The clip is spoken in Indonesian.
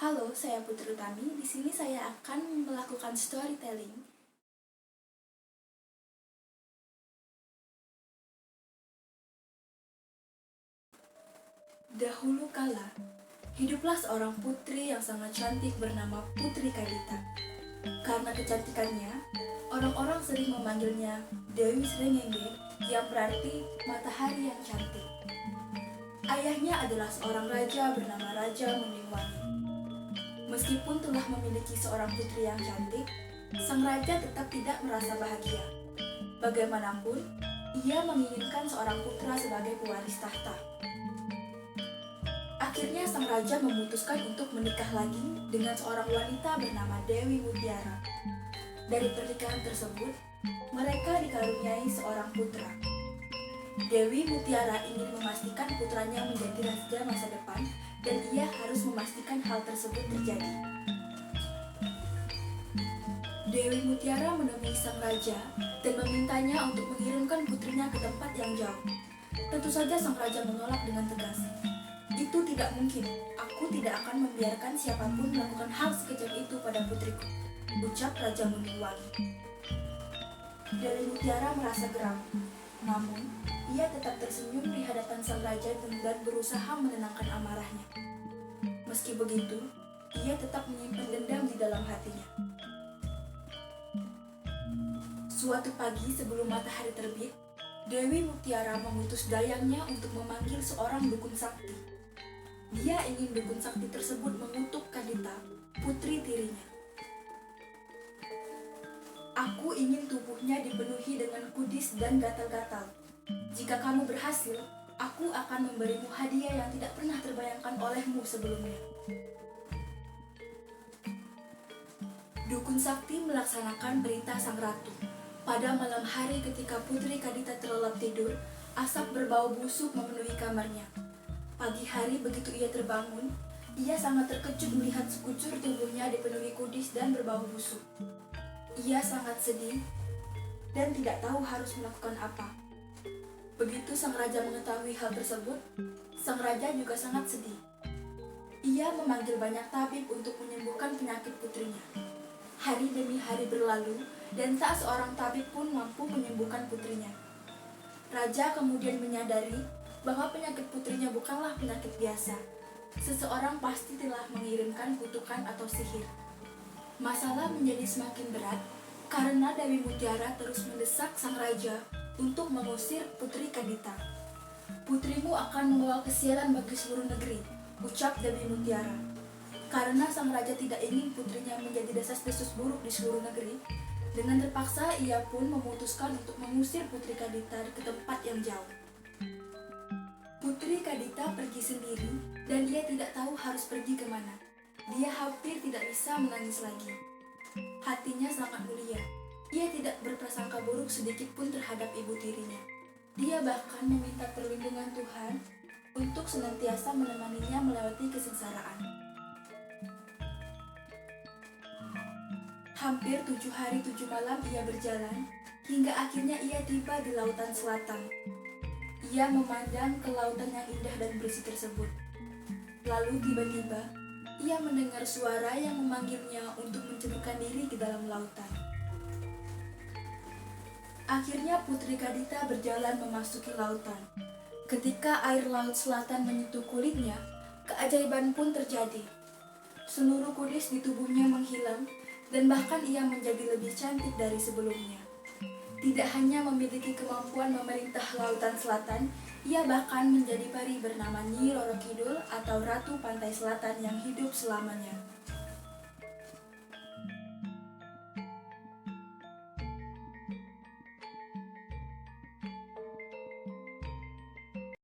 Halo, saya Putri Utami. Di sini saya akan melakukan storytelling. Dahulu kala, hiduplah seorang putri yang sangat cantik bernama Putri Kadita. Karena kecantikannya, orang-orang sering memanggilnya Dewi Srengenge, yang berarti matahari yang cantik. Ayahnya adalah seorang raja bernama Raja Muningwangi. Meskipun telah memiliki seorang putri yang cantik, sang raja tetap tidak merasa bahagia. Bagaimanapun, ia menginginkan seorang putra sebagai pewaris tahta. Akhirnya sang raja memutuskan untuk menikah lagi dengan seorang wanita bernama Dewi Mutiara. Dari pernikahan tersebut, mereka dikaruniai seorang putra. Dewi Mutiara ingin memastikan putranya menjadi raja masa depan dan ia harus memastikan hal tersebut terjadi. Dewi Mutiara menemui sang raja dan memintanya untuk mengirimkan putrinya ke tempat yang jauh. Tentu saja sang raja menolak dengan tegas. Itu tidak mungkin, aku tidak akan membiarkan siapapun melakukan hal sekejam itu pada putriku, ucap Raja Muningwangi. Dewi Mutiara merasa geram, namun ia tetap tersenyum di hadapan sang raja dan berusaha menenangkan amarahnya. Meski begitu, ia tetap menyimpan dendam di dalam hatinya. Suatu pagi sebelum matahari terbit, Dewi Mutiara mengutus dayangnya untuk memanggil seorang dukun sakti. Dia ingin dukun sakti tersebut mengutuk Kadita, putri tirinya. Aku ingin tubuhnya dipenuhi dengan kudis dan gatal-gatal. Jika kamu berhasil, aku akan memberimu hadiah yang tidak pernah terbayangkan olehmu sebelumnya. Dukun sakti melaksanakan perintah sang ratu. Pada malam hari ketika Putri Kadita terlelap tidur, asap berbau busuk memenuhi kamarnya. Pagi hari begitu ia terbangun, ia sangat terkejut melihat sekujur tubuhnya dipenuhi kudis dan berbau busuk. Ia sangat sedih dan tidak tahu harus melakukan apa. Begitu sang raja mengetahui hal tersebut, sang raja juga sangat sedih. Ia memanggil banyak tabib untuk menyembuhkan penyakit putrinya. Hari demi hari berlalu dan tak seorang tabib pun mampu menyembuhkan putrinya. Raja kemudian menyadari bahwa penyakit putrinya bukanlah penyakit biasa. Seseorang pasti telah mengirimkan kutukan atau sihir. Masalah menjadi semakin berat karena Dewi Mutiara terus mendesak sang raja untuk mengusir Putri Kadita. Putrimu akan membawa kesialan bagi seluruh negeri, ucap Dewi Mutiara. Karena sang raja tidak ingin putrinya menjadi desas-desus buruk di seluruh negeri, dengan terpaksa ia pun memutuskan untuk mengusir Putri Kadita ke tempat yang jauh. Putri Kadita pergi sendiri dan ia tidak tahu harus pergi kemana. Dia hampir tidak bisa menangis lagi. Hatinya sangat mulia. Ia tidak berprasangka buruk sedikit pun terhadap ibu tirinya. Dia bahkan meminta perlindungan Tuhan untuk senantiasa menemaninya melewati kesengsaraan. Hampir 7 hari 7 malam ia berjalan, hingga akhirnya ia tiba di lautan selatan. Ia memandang ke lautan yang indah dan bersih tersebut. Lalu tiba-tiba, ia mendengar suara yang memanggilnya untuk mencelupkan diri ke dalam lautan. Akhirnya Putri Kadita berjalan memasuki lautan. Ketika air laut selatan menyentuh kulitnya, keajaiban pun terjadi. Seluruh kudis di tubuhnya menghilang, dan bahkan ia menjadi lebih cantik dari sebelumnya. Tidak hanya memiliki kemampuan memerintah lautan selatan, ia bahkan menjadi peri bernama Nyi Roro Kidul atau Ratu Pantai Selatan yang hidup selamanya.